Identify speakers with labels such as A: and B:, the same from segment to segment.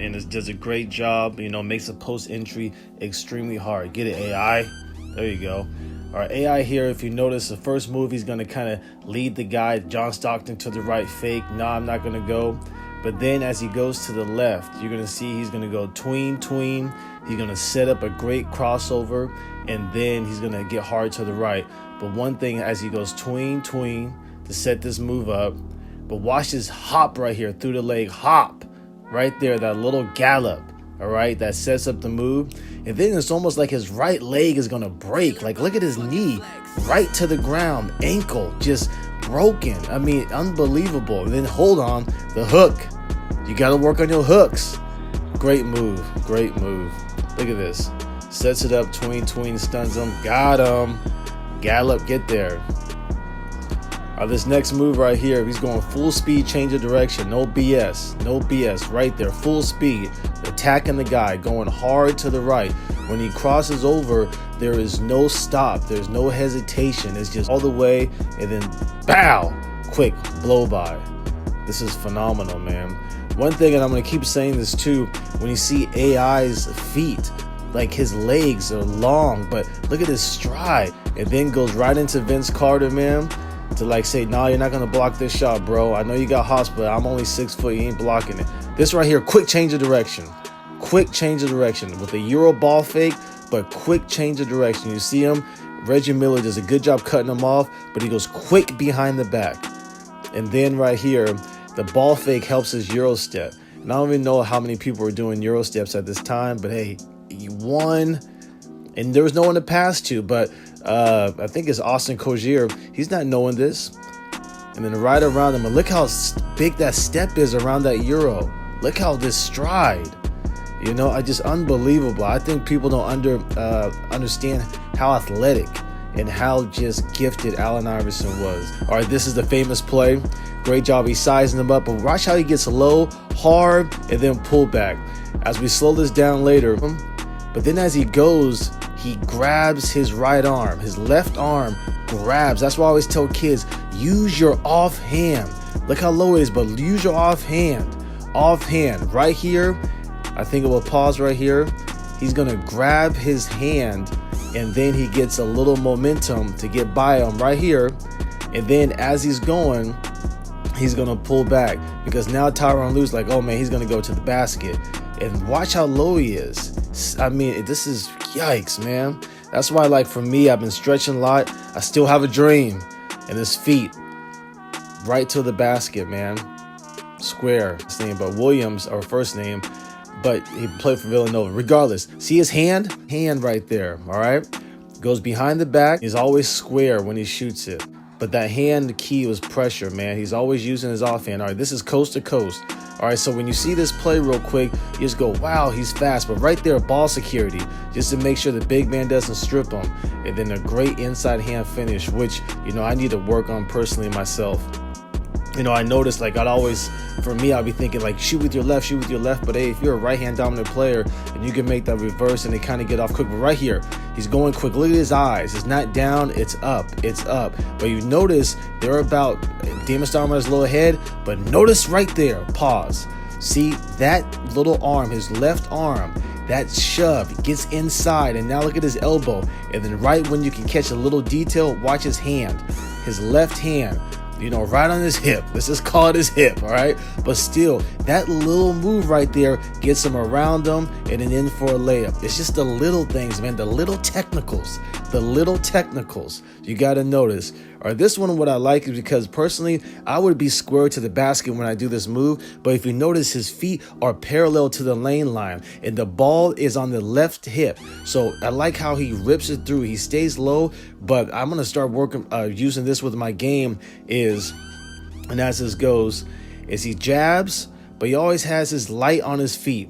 A: and it does a great job. Makes the post entry extremely hard. Get it, AI? There you go. All right, AI here, if you notice, the first move, he's going to kind of lead the guy, John Stockton, to the right fake. No, I'm not going to go. But then as he goes to the left, you're going to see he's going to go tween. He's going to set up a great crossover, and then he's going to get hard to the right. But one thing, as he goes tween to set this move up, but watch this hop right here, through the leg hop. Right there, that little gallop, all right, that sets up the move. And then it's almost like his right leg is going to break. Like, look at his knee right to the ground, ankle just broken. I mean, unbelievable. And then hold on, the hook. You got to work on your hooks. Great move. Look at this. Sets it up, tween, stuns him. Got him. Gallop, get there. This next move right here, he's going full speed, change of direction. No BS. Right there, full speed. Attacking the guy, going hard to the right. When he crosses over, there is no stop. There's no hesitation. It's just all the way, and then bow, quick blow by. This is phenomenal, man. One thing, and I'm going to keep saying this too, when you see AI's feet, like his legs are long, but look at his stride. And then goes right into Vince Carter, man. To like say, nah, you're not going to block this shot, bro. I know you got hops, but I'm only 6 foot. You ain't blocking it. This right here, quick change of direction. With a Euro ball fake, but quick change of direction. You see him? Reggie Miller does a good job cutting him off, but he goes quick behind the back. And then right here, the ball fake helps his Euro step. And I don't even know how many people were doing Euro steps at this time, but hey, he won. And there was no one to pass to, but I think it's Austin Cogier. He's not knowing this. And then right around him, and look how big that step is around that Euro. Look how this stride. Just unbelievable. I think people don't understand how athletic and how just gifted Allen Iverson was. All right, this is the famous play. Great job. He's sizing him up, but watch how he gets low, hard, and then pull back. As we slow this down later, but then as he goes, he grabs his right arm. His left arm grabs. That's why I always tell kids, use your offhand. Look how low it is, but use your offhand. Offhand. Right here, I think it will pause right here. He's going to grab his hand, and then he gets a little momentum to get by him right here. And then as he's going, he's going to pull back, because now Tyronn Lue's like, oh man, he's going to go to the basket. And watch how low he is. I mean, this is yikes, man. That's why, like, for me, I've been stretching a lot. I still have a dream. And his feet right to the basket, man. Square. His name, but Williams, or first name, but he played for Villanova. Regardless, see his hand? Hand right there, all right? Goes behind the back. He's always square when he shoots it. But that hand key was pressure, man. He's always using his offhand. All right, this is coast to coast. All right, so when you see this play real quick, you just go, wow, he's fast. But right there, ball security, just to make sure the big man doesn't strip him. And then a great inside hand finish, which, I need to work on personally myself. I noticed, like, I'd be thinking, like, shoot with your left. But hey, if you're a right-hand dominant player and you can make that reverse and they kind of get off quick. But right here, he's going quick. Look at his eyes. It's not down, it's up. But you notice they're about, Damon Stoudemire is a little ahead, but notice right there, pause. See that little arm, his left arm, that shove gets inside, and now look at his elbow. And then right when you can catch a little detail, watch his hand, his left hand. Right on his hip. Let's just call it his hip, all right? But still, that little move right there gets him around him and then in for a layup. It's just the little things, man, the little technicals you got to notice. All right, this one, what I like is because personally, I would be square to the basket when I do this move. But if you notice, his feet are parallel to the lane line and the ball is on the left hip. So I like how he rips it through. He stays low, but I'm going to start working, using this with my game and as this goes, is he jabs, but he always has his light on his feet.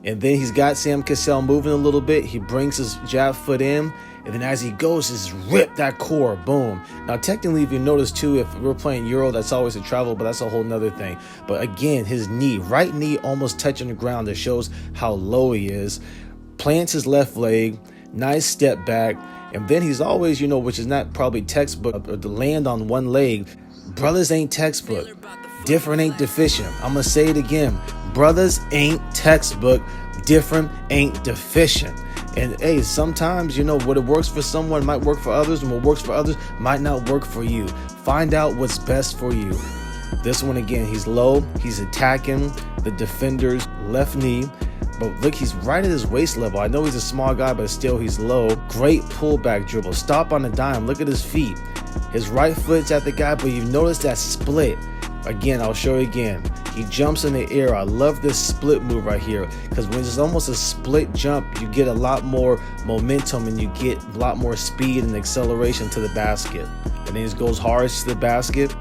A: And then he's got Sam Cassell moving a little bit. He brings his jab foot in. And then as he goes, just rip that core, boom. Now, technically, if you notice too, if we're playing Euro, that's always a travel, but that's a whole nother thing. But again, his knee, right knee almost touching the ground. That shows how low he is. Plants his left leg, nice step back. And then he's always, which is not probably textbook, to land on one leg. Brothers ain't textbook. Different ain't deficient. I'm going to say it again. Brothers ain't textbook, different ain't deficient. And hey, sometimes, what it works for someone might work for others, and what works for others might not work for you. Find out what's best for you. This one again, he's low, he's attacking the defender's left knee. But look, he's right at his waist level. I know he's a small guy, but still he's low. Great pullback dribble. Stop on a dime. Look at his feet. His right foot's at the guy, but you notice that split. Again, I'll show you again. He jumps in the air. I love this split move right here, because when it's almost a split jump, you get a lot more momentum and you get a lot more speed and acceleration to the basket. And then he goes hard to the basket.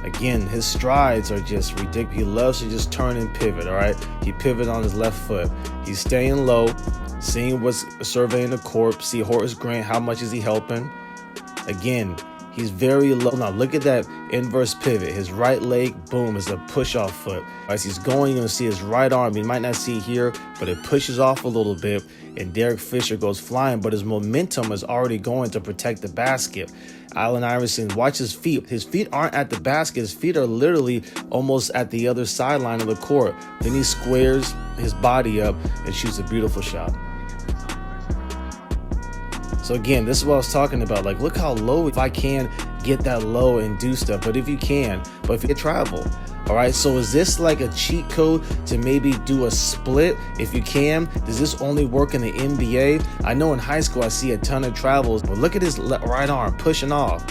A: Again, his strides are just ridiculous. He loves to just turn and pivot, all right? He pivot on his left foot. He's staying low, seeing what's surveying the court, see Horace Grant, how much is he helping? Again, he's very low. Now, look at that inverse pivot. His right leg, boom, is a push-off foot. As he's going, you're going to see his right arm. You might not see it here, but it pushes off a little bit, and Derek Fisher goes flying, but his momentum is already going to protect the basket. Allen Iverson, watch his feet. His feet aren't at the basket. His feet are literally almost at the other sideline of the court. Then he squares his body up and shoots a beautiful shot. So again, this is what I was talking about. Like, look how low, if I can get that low and do stuff, but if you can, but if you can travel. All right, so is this like a cheat code to maybe do a split? If you can, does this only work in the NBA? I know in high school I see a ton of travels, but look at his right arm pushing off.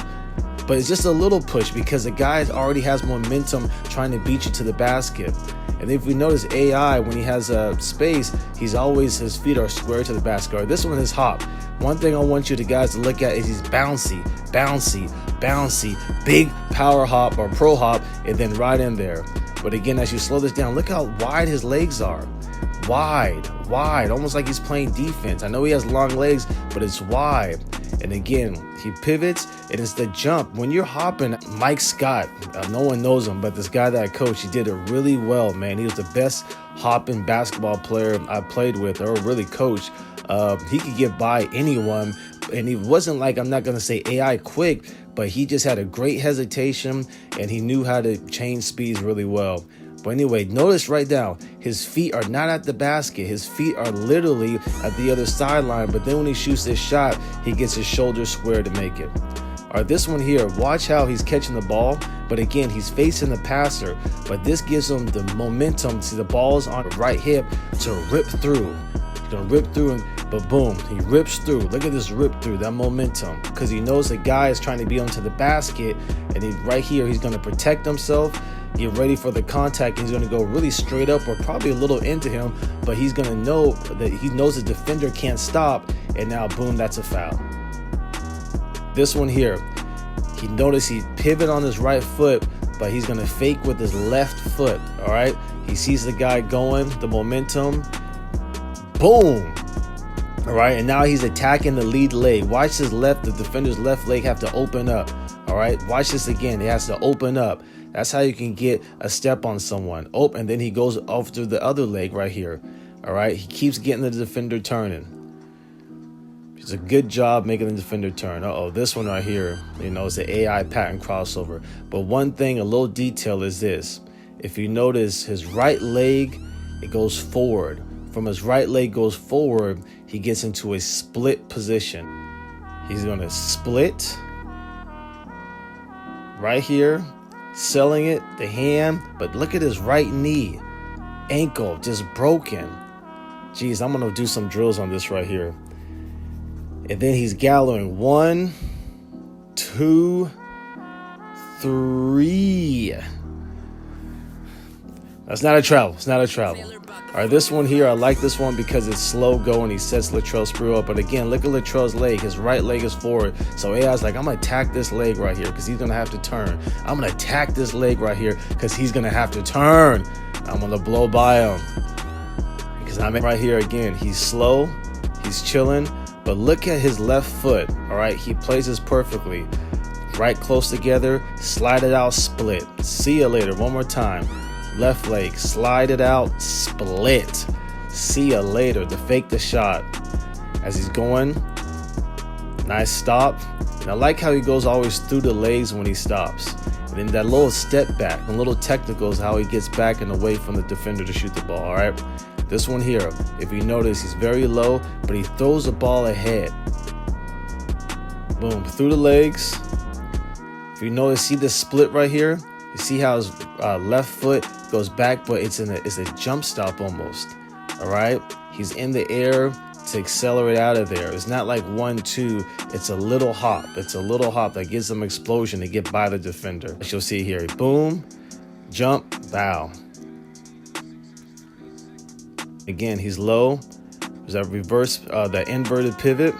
A: But it's just a little push because the guy already has momentum trying to beat you to the basket. And if we notice AI, when he has a space, his feet are square to the basket. Or this one is hop. One thing I want you guys to look at is he's bouncy, big power hop or pro hop, and then right in there. But again, as you slow this down, look how wide his legs are. Wide, almost like he's playing defense. I know he has long legs, but it's wide. And again, he pivots, and it's the jump. When you're hopping, Mike Scott, no one knows him, but this guy that I coached, he did it really well, man. He was the best hopping basketball player I played with or really coached. He could get by anyone, and he wasn't like, I'm not going to say AI quick, but he just had a great hesitation, and he knew how to change speeds really well. But anyway, notice right now, his feet are not at the basket. His feet are literally at the other sideline. But then when he shoots this shot, he gets his shoulders square to make it. All right, this one here, watch how he's catching the ball. But again, he's facing the passer. But this gives him the momentum. See, the ball's on the right hip to rip through. He's going to rip through, but boom, he rips through. Look at this rip through, that momentum. Because he knows the guy is trying to be onto the basket. And right here, he's going to protect himself. Get ready for the contact. He's going to go really straight up or probably a little into him, but he's going to know that he knows the defender can't stop, and now boom, that's a foul. This one here, he noticed he pivot on his right foot, but he's going to fake with his left foot. All right, he sees the guy going, the momentum, boom. All right, and now he's attacking the lead leg. Watch the defender's left leg have to open up. All right, watch this again. It has to open up. That's how you can get a step on someone. Oh, and then he goes off to the other leg right here. All right, he keeps getting the defender turning. It's a good job making the defender turn. This one right here, it's an AI pattern crossover. But one thing, a little detail is this. If you notice his right leg, it goes forward. From his right leg goes forward, he gets into a split position. He's going to split right here. Selling it, the hand, but look at his right knee, ankle just broken. Geez, I'm gonna do some drills on this right here. And then he's galloping 1, 2, 3. That's not a travel. It's not a travel. All right, this one here, I like this one because it's slow going. He sets Latrell Sprewell up. But again, look at Latrell's leg. His right leg is forward. So AI's like, I'm going to attack this leg right here because he's going to have to turn. I'm going to attack this leg right here because he's going to have to turn. I'm going to blow by him. Because I'm right here again. He's slow. He's chilling. But look at his left foot. All right, he plays this perfectly. Right close together. Slide it out, split. See you later. One more time. Left leg, slide it out, split. See ya later. To fake the shot. As he's going, nice stop. And I like how he goes always through the legs when he stops. And And then that little step back, a little technical is how he gets back and away from the defender to shoot the ball, all right? This one here, if you notice, he's very low, but he throws the ball ahead. Boom, through the legs. If you notice, see this split right here? You see how his left foot goes back, but it's a jump stop almost, all right? He's in the air to accelerate out of there. It's not like 1-2, it's a little hop. It's a little hop that gives him explosion to get by the defender. As you'll see here, boom, jump, bow. Again, he's low. There's that reverse, that inverted pivot.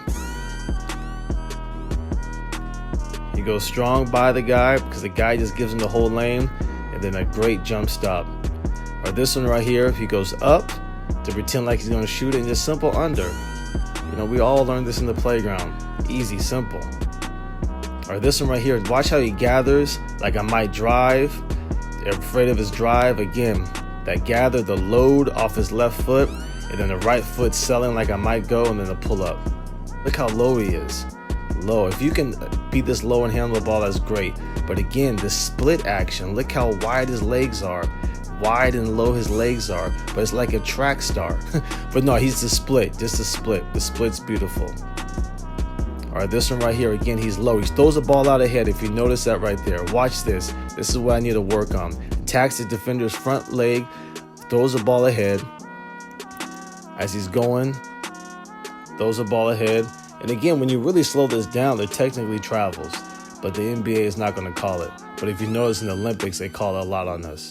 A: He goes strong by the guy because the guy just gives him the whole lane, and then a great jump stop. Or this one right here, he goes up to pretend like he's going to shoot it and just simple under. You know, we all learned this in the playground. Easy, simple. Or this one right here, watch how he gathers like I might drive. They're afraid of his drive. Again, that gather the load off his left foot, and then the right foot selling like I might go, and then the pull up. Look how low he is. Low. If you can be this low and handle the ball, that's great. But again, the split action, look how wide his legs are. Wide and low his legs are, but it's like a track star. But no, he's the split, just the split. The split's beautiful. All right, this one right here, again, he's low. He throws the ball out ahead. If you notice that right there, watch this. This is what I need to work on. Attacks the defender's front leg, throws the ball ahead. As he's going, throws the ball ahead. And again, when you really slow this down, they're technically travels, but the NBA is not going to call it. But if you notice in the Olympics, they call it a lot on us.